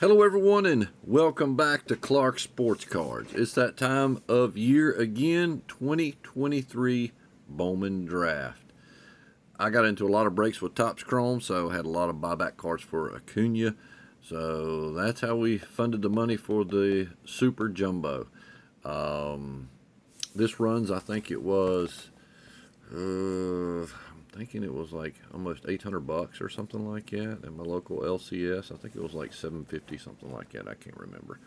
Hello everyone and welcome back to Clark Sports Cards. It's that time of year again, 2023 Bowman Draft. I got into a lot of breaks with Topps Chrome, so I had a lot of buyback cards for Acuna. So that's how we funded the money for the Super Jumbo. This runs, I think it was, I'm thinking it was like almost 800 bucks or something like that at my local LCS. I think it was like 750, something like that. I can't remember.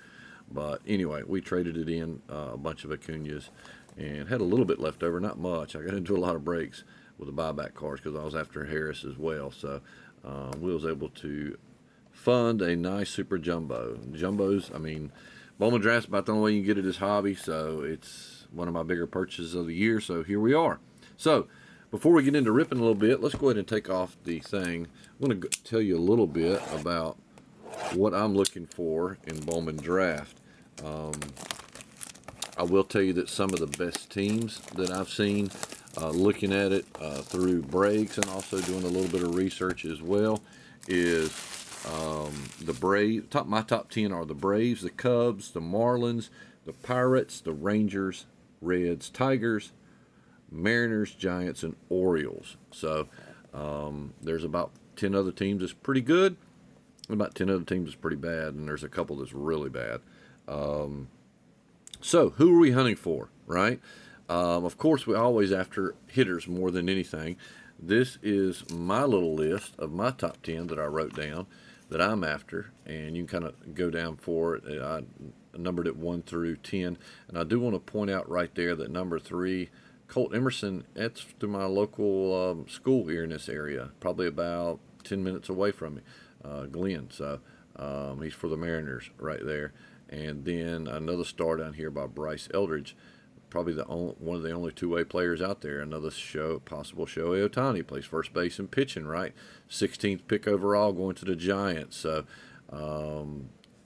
But anyway, we traded it in a bunch of Acunas and had a little bit left over, not much. I got into a lot of breaks with the buyback cards because I was after Harris as well. So we was able to fund a nice Super Jumbo. Jumbos, I mean, Bowman Draft's about the only way you can get it as hobby, so it's one of my bigger purchases of the year. So here we are. So before we get into ripping a little bit, let's go ahead and take off the thing. I'm going to tell you a little bit about what I'm looking for in Bowman Draft. I will tell you that some of the best teams that I've seen, looking at it through breaks and also doing a little bit of research as well, is the Braves. My top 10 are the Braves, the Cubs, the Marlins, the Pirates, the Rangers, Reds, Tigers, Mariners, Giants, and Orioles. So there's about 10 other teams that's pretty good, and about 10 other teams that's pretty bad, and there's a couple that's really bad. So who are we hunting for, right? Of course, we're always after hitters more than anything. This is my little list of my top 10 that I wrote down that I'm after, and you can kind of go down for it. I numbered it 1 through 10, and I do want to point out right there that number 3, Colt Emerson, that's to my local school here in this area, probably about 10 minutes away from me, Glenn. So he's for the Mariners right there. And then another star down here by Bryce Eldridge, probably one of the only two-way players out there. Another possible Shohei Ohtani, plays first base and pitching, right? 16th pick overall, going to the Giants. So,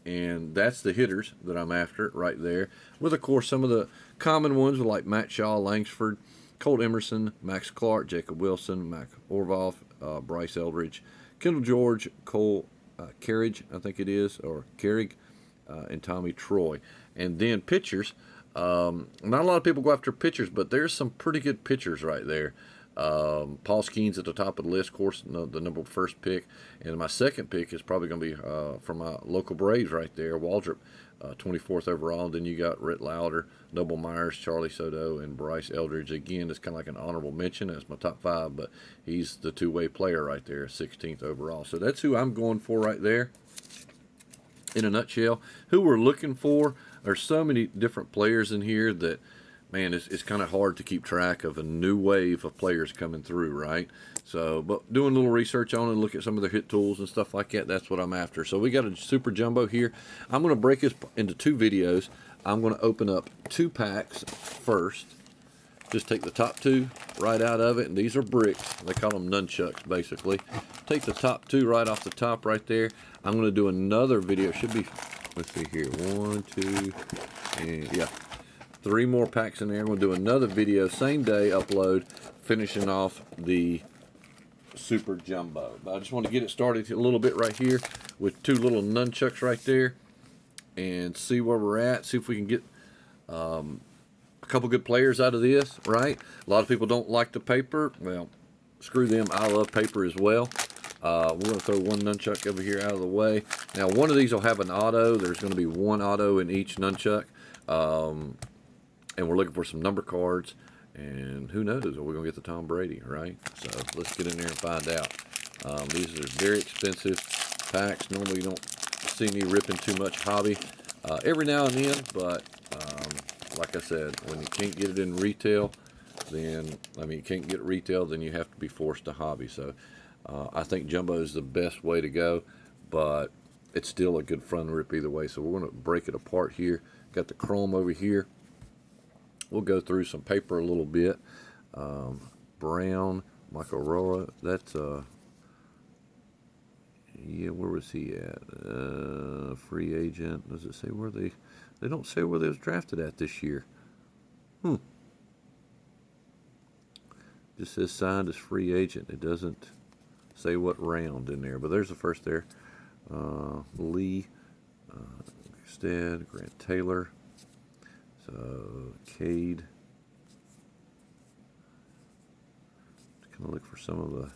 and that's the hitters that I'm after right there. With, of course, some of the common ones like Matt Shaw, Langsford, Colt Emerson, Max Clark, Jacob Wilson, Mac Orvoff, Bryce Eldridge, Kendall George, Cole Carriage, I think it is, or Carrig, and Tommy Troy. And then pitchers. Not a lot of people go after pitchers, but there's some pretty good pitchers right there. Paul Skeens at the top of the list, of course, the first pick. And my second pick is probably going to be from my local Braves right there, Waldrop, 24th overall. And then you got Rhett Lauder, Noble Myers, Charlie Soto, and Bryce Eldridge. Again, it's kind of like an honorable mention. That's my top 5, but he's the two-way player right there, 16th overall. So that's who I'm going for right there. In a nutshell, who we're looking for. There's so many different players in here that, man, it's kind of hard to keep track of a new wave of players coming through, right? So, but doing a little research on it, look at some of the hit tools and stuff like that, that's what I'm after. So we got a Super Jumbo here. I'm going to break this into 2 videos. I'm going to open up 2 packs first. Just take the top 2 right out of it, and these are bricks. They call them nunchucks, basically. Take the top 2 right off the top right there. I'm going to do another video. Should be, let's see here, 1, 2, and yeah, 3 more packs in there. I'm going to do another video, same day upload, finishing off the Super Jumbo. But I just want to get it started a little bit right here with 2 little nunchucks right there and see where we're at, see if we can get a couple good players out of this, right? A lot of people don't like the paper. Well, screw them. I love paper as well. We're going to throw 1 nunchuck over here out of the way. Now, one of these will have an auto. There's going to be 1 auto in each nunchuck. And we're looking for some number cards. And who knows? Are we going to get the Tom Brady, right? So let's get in there and find out. These are very expensive packs. Normally, you don't see me ripping too much hobby. Every now and then, but like I said, when you can't get it in retail, then, you can't get retail, then you have to be forced to hobby. So I think Jumbo is the best way to go, but it's still a good fun rip either way. So we're going to break it apart here. Got the chrome over here. We'll go through some paper a little bit. Brown, Michael Rolla, that's, yeah, where was he at? Free agent. Does it say where they don't say where they was drafted at this year. Just says signed as free agent. It doesn't say what round in there, but there's the first there. Lee, Stead, Grant Taylor. So, Cade. Kind of look for some of the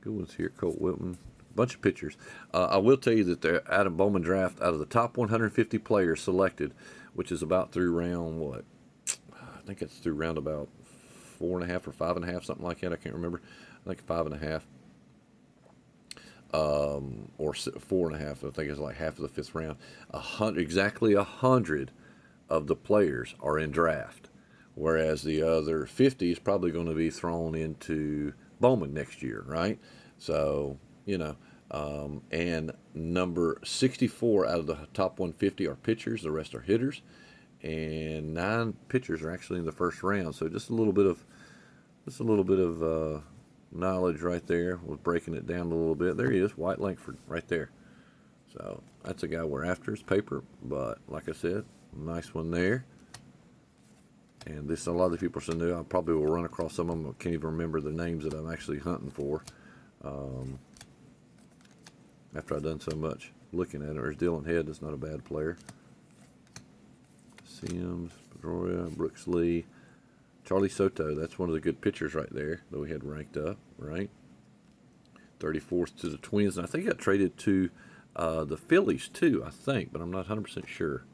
good ones here. Colt Whitman. Bunch of pitchers. I will tell you that the Adam Bowman Draft, out of the top 150 players selected, which is about through round, what? I think it's through round about 4.5 or 5.5, something like that. I can't remember. I think 5.5. Or 4.5. I think it's like half of the fifth round. Exactly 100 of the players are in draft, whereas the other 50 is probably going to be thrown into Bowman next year, right? So, and number 64 out of the top 150 are pitchers. The rest are hitters, and 9 pitchers are actually in the first round. So just a little bit of knowledge right there. We're breaking it down a little bit. There he is, White Langford, right there. So that's a guy we're after. His paper, but like I said, nice one there. And this, a lot of the people are new. I probably will run across some of them. I can't even remember the names that I'm actually hunting for. After I've done so much looking at it. There's Dylan Head. That's not a bad player. Sims, Pedroia, Brooks Lee, Charlie Soto. That's one of the good pitchers right there that we had ranked up, right? 34th to the Twins. And I think he got traded to the Phillies too, I think, but I'm not 100% sure.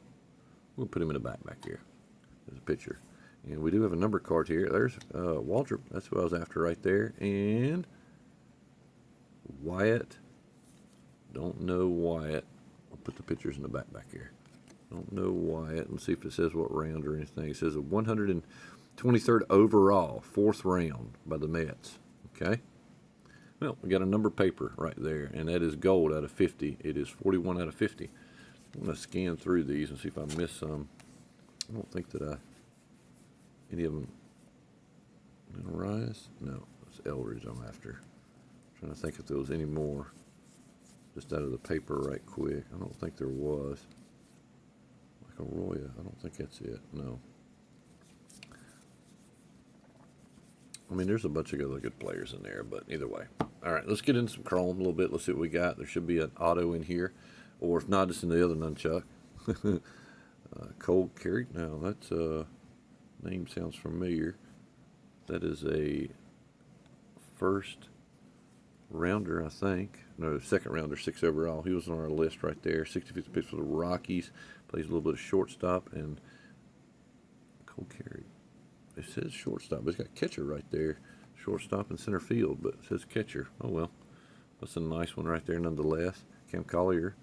We'll put him in the back here. There's a pitcher. And we do have a number card here. There's Waldrop. That's what I was after right there. And Wyatt. Don't know Wyatt. I'll put the pictures in the back here. Don't know Wyatt. Let's see if it says what round or anything. It says a 123rd overall, 4th round by the Mets. Okay. Well, we got a number paper right there, and that is gold out of 50. It is 41 out of 50. I'm going to scan through these and see if I miss some. I don't think that any of them. Rise? No, it's Eldridge I'm after. I'm trying to think if there was any more. Just out of the paper right quick. I don't think there was. Like Arroyo. I don't think that's it. No. I mean, there's a bunch of other good players in there, but either way. All right, let's get into some Chrome a little bit. Let's see what we got. There should be an auto in here. Or if not, it's in the other nunchuck. Cold Carry. Now, that's name sounds familiar. That is a first rounder, I think. No, second rounder, 6 overall. He was on our list right there. 65th pitch for the Rockies. Plays a little bit of shortstop and Cold Carry. It says shortstop, but it's got catcher right there. Shortstop and center field, but it says catcher. Oh well. That's a nice one right there nonetheless. Cam Collier.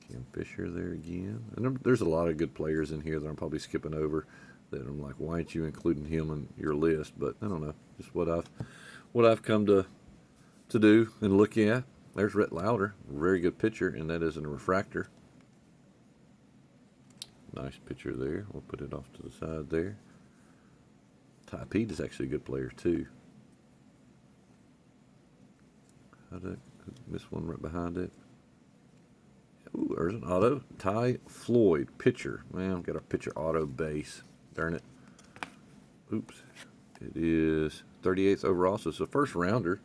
Cam Fisher there again. And there's a lot of good players in here that I'm probably skipping over that I'm like, why aren't you including him in your list? But I don't know. Just what I've come to do and look at. There's Rhett Lauder, very good pitcher, and that is in a refractor. Nice pitcher there. We'll put it off to the side there. Ty Pete is actually a good player too. How did I miss one right behind it? Ooh, there's an auto. Ty Floyd, pitcher. Man, got a pitcher auto base. Darn it. Oops. It is 38th overall, so it's a first rounder,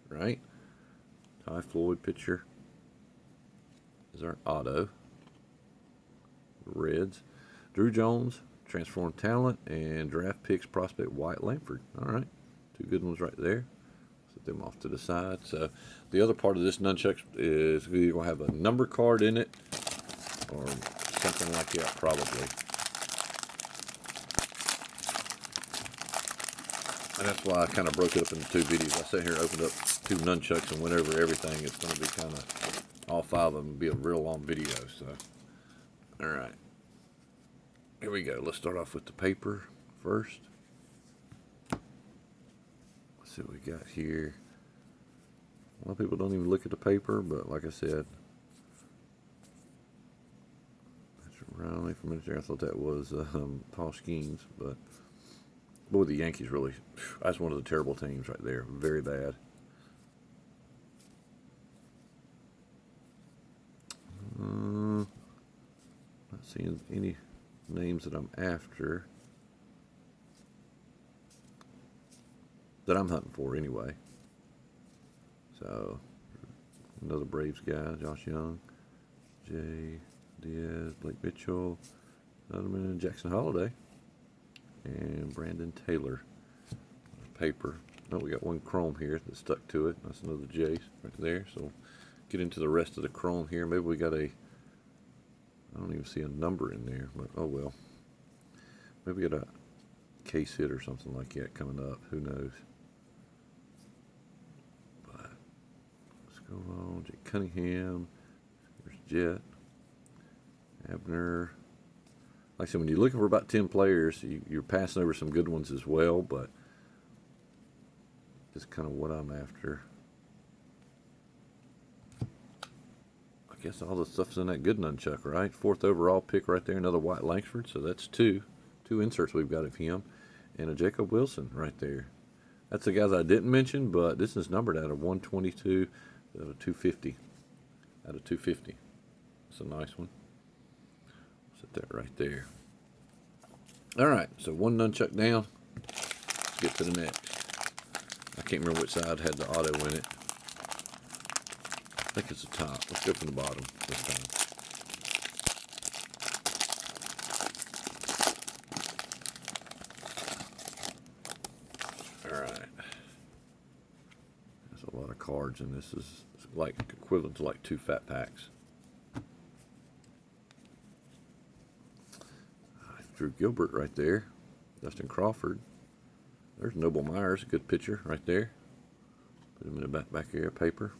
right? Ty Floyd, pitcher, is our auto. Reds. Drew Jones, transformed talent, and draft picks prospect White Langford. All right. 2 good ones right there. Set them off to the side. So the other part of this nunchuck is we're going to have a number card in it or something like that probably. And that's why I kind of broke it up into 2 videos. I sat here and opened up 2 nunchucks and went over everything. It's going to be kind of, all 5 of them be a real long video. So, all right. Here we go. Let's start off with the paper first. Let's see what we got here. A lot of people don't even look at the paper, but like I said, that's Riley from minute there. I thought that was Paul Skeens, but boy, the Yankees really, that's one of the terrible teams right there. Very bad. Not seeing any names that I'm after. That I'm hunting for anyway. So, another Braves guy, Josh Young, Jay Diaz, Blake Mitchell, Nutman, Jackson Holiday, and Brandon Taylor. Paper. Oh, we got one chrome here that stuck to it. That's another J right there. So get into the rest of the chrome here. Maybe we got a, I don't even see a number in there, but oh well. Maybe we got a case hit or something like that coming up. Who knows? But let's go on. Jake Cunningham. There's Jet. Abner. Like I said, when you're looking for about 10 players, you're passing over some good ones as well, but just kind of what I'm after. I guess all the stuff's in that good nunchuck, right? 4th overall pick right there, another White Langsford. So that's two inserts we've got of him, and a Jacob Wilson right there. That's the guys I didn't mention, but this is numbered out of 122 out of 250. Out of 250. That's a nice one. Set that right there. All right, so one nunchuck down. Let's get to the next. I can't remember which side had the auto in it. I think it's the top. Let's go from the bottom this time. All right. There's a lot of cards, and this is like equivalent to like 2 fat packs. Drew Gilbert right there. Dustin Crawford. There's Noble Myers, a good pitcher right there. Put him in the back area paper.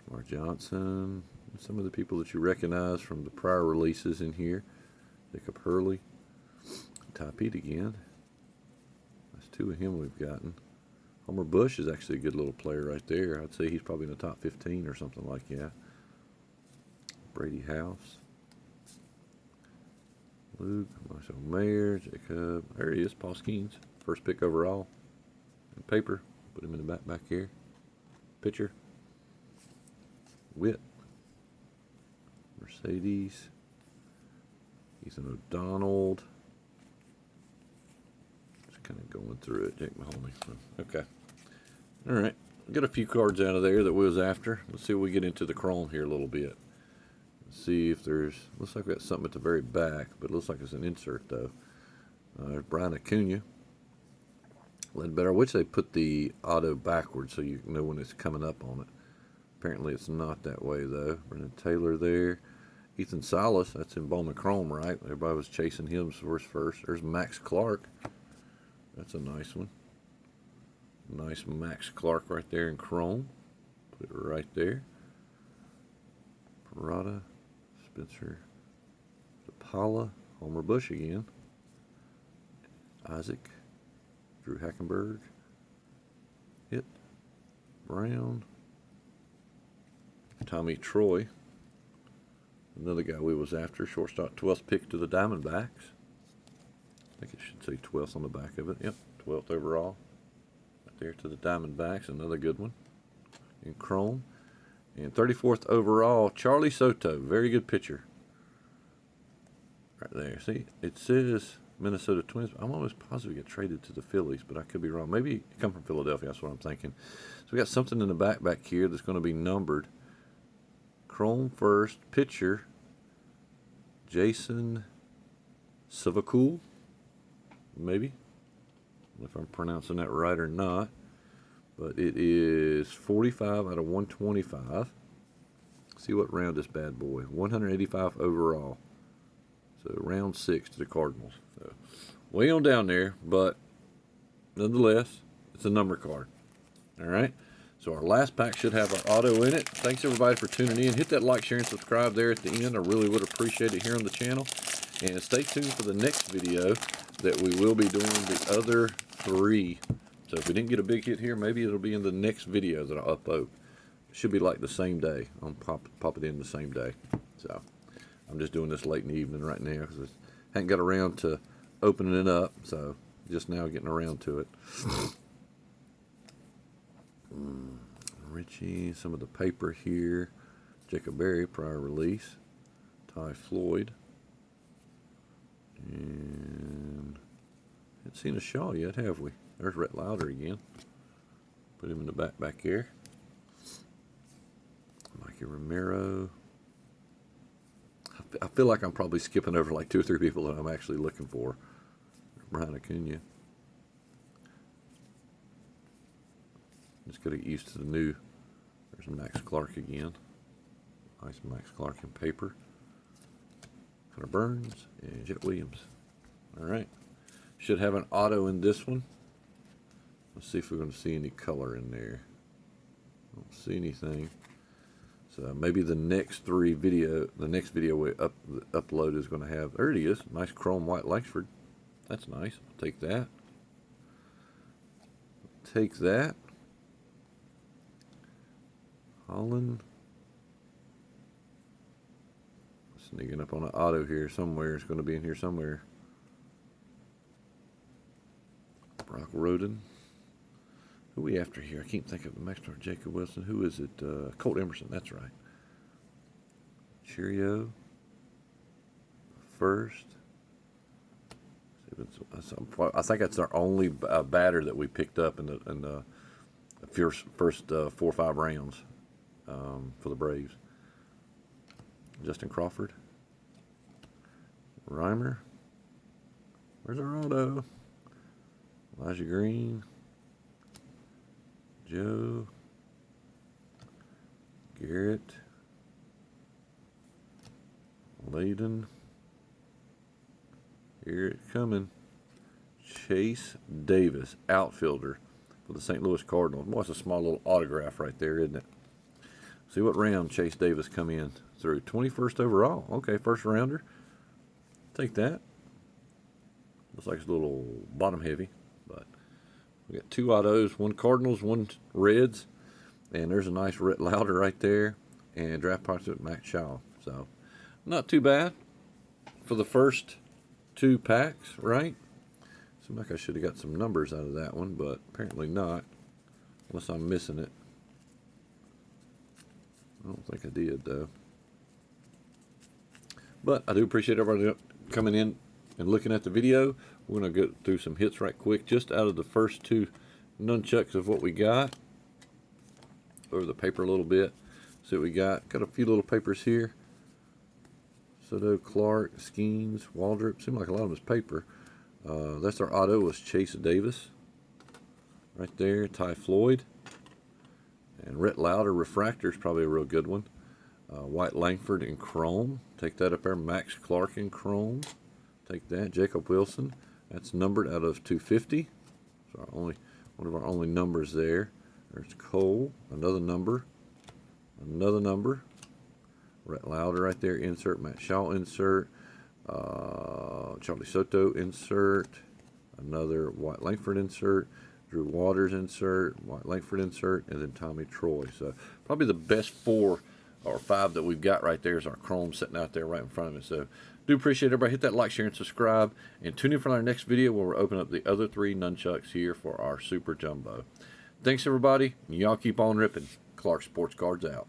Mark Johnson. Some of the people that you recognize from the prior releases in here. Jacob Hurley. Ty Pete again. That's 2 of him we've gotten. Homer Bush is actually a good little player right there. I'd say he's probably in the top 15 or something like that. Brady House. Luke, Marshall Mayer, Jacob, there he is, Paul Skeens, first pick overall. And paper, put him in the back here. Pitcher, Witt, Mercedes, Ethan O'Donnell. Just kind of going through it, Jake Mahoney. Okay, all right, got a few cards out of there that we was after. Let's see if we get into the chrome here a little bit. See if there's, looks like we got something at the very back, but it looks like it's an insert though. There's Brian Acuna. Ledbetter. I wish they put the auto backwards so you know when it's coming up on it. Apparently it's not that way though. Brendan Taylor there. Ethan Salas, that's in Bowman Chrome, right? Everybody was chasing him first. There's Max Clark. That's a nice one. Nice Max Clark right there in Chrome. Put it right there. Parada. Spencer DePaula, Homer Bush again, Isaac, Drew Hackenberg, Brown, Tommy Troy, another guy we was after, shortstop, 12th pick to the Diamondbacks. I think it should say 12th on the back of it. Yep, 12th overall. Right there to the Diamondbacks, another good one in Chrome. And 34th overall, Charlie Soto. Very good pitcher. Right there. See, it says Minnesota Twins. I'm almost positive he got traded to the Phillies, but I could be wrong. Maybe he come from Philadelphia. That's what I'm thinking. So we got something in the back here that's going to be numbered. Chrome first. Pitcher, Jason Savakul. Maybe. I don't know if I'm pronouncing that right or not. But it is 45 out of 125. See what round this bad boy. 185 overall. So round 6 to the Cardinals. So way on down there, but nonetheless, it's a number card. All right. So our last pack should have our auto in it. Thanks everybody for tuning in. Hit that like, share, and subscribe there at the end. I really would appreciate it here on the channel. And stay tuned for the next video that we will be doing the other 3. So if we didn't get a big hit here, maybe it'll be in the next video that I'll upload. It should be like the same day. I'll pop it in the same day. So I'm just doing this late in the evening right now because I hadn't got around to opening it up. So just now getting around to it. Richie, some of the paper here. Jacob Berry, prior release. Ty Floyd. And haven't seen a Shaw yet, have we? There's Rhett Lauder again. Put him in the back here. Romero. I feel like I'm probably skipping over like 2 or 3 people that I'm actually looking for. Brian Acuna. Just got to get used to the new. There's Max Clark again. Nice Max Clark in paper. Connor Burns and Jet Williams. All right. Should have an auto in this one. Let's see if we're going to see any color in there. Don't see anything. So maybe the next video we upload is going to have. There it is. Nice chrome white Langford. That's nice. I'll take that. Take that. Holland. Sneaking up on an auto here somewhere. It's going to be in here somewhere. Brock Roden. Who are we after here? I can't think of the Max Clark, Jacob Wilson. Who is it? Colt Emerson. That's right. Cheerio. First. I think that's our only batter that we picked up in the first 4 or 5 rounds for the Braves. Justin Crawford. Reimer. Where's our auto? Elijah Green. Joe. Garrett. Layden. Here it's coming. Chase Davis, outfielder for the St. Louis Cardinals. Boy, it's a small little autograph right there, isn't it? See what round Chase Davis come in through. 21st overall. Okay, first rounder. Take that. Looks like it's a little bottom heavy, but we got 2 autos, 1 Cardinals, 1 Reds, and there's a nice Rhett Lauder right there, and draft prospect Matt Shaw. So not too bad for the first 2 packs, right? Seems like I should have got some numbers out of that one, but apparently not, unless I'm missing it. I don't think I did, though. But I do appreciate everybody coming in and looking at the video. We're going to go through some hits right quick, just out of the first 2 nunchucks of what we got. Over the paper a little bit. See what we got. Got a few little papers here. Soto, Clark, Skeens, Waldrop. Seems like a lot of them is paper. That's our auto was Chase Davis. Right there. Ty Floyd. And Rhett Lauder refractor is probably a real good one. White Langford in chrome. Take that up there. Max Clark in chrome. Take that. Jacob Wilson. That's numbered out of 250. So one of our only numbers there. There's Cole. Another number. Another number. Rhett Lauder right there. Insert. Matt Shaw insert. Charlie Soto insert. Another White Langford insert. Drew Waters insert, White Langford insert, and then Tommy Troy. So probably the best 4 or 5 that we've got right there is our chrome sitting out there right in front of us. So do appreciate everybody. Hit that like, share, and subscribe. And tune in for our next video where we'll open up the other 3 nunchucks here for our Super Jumbo. Thanks, everybody. Y'all keep on ripping. Clark Sports Cards out.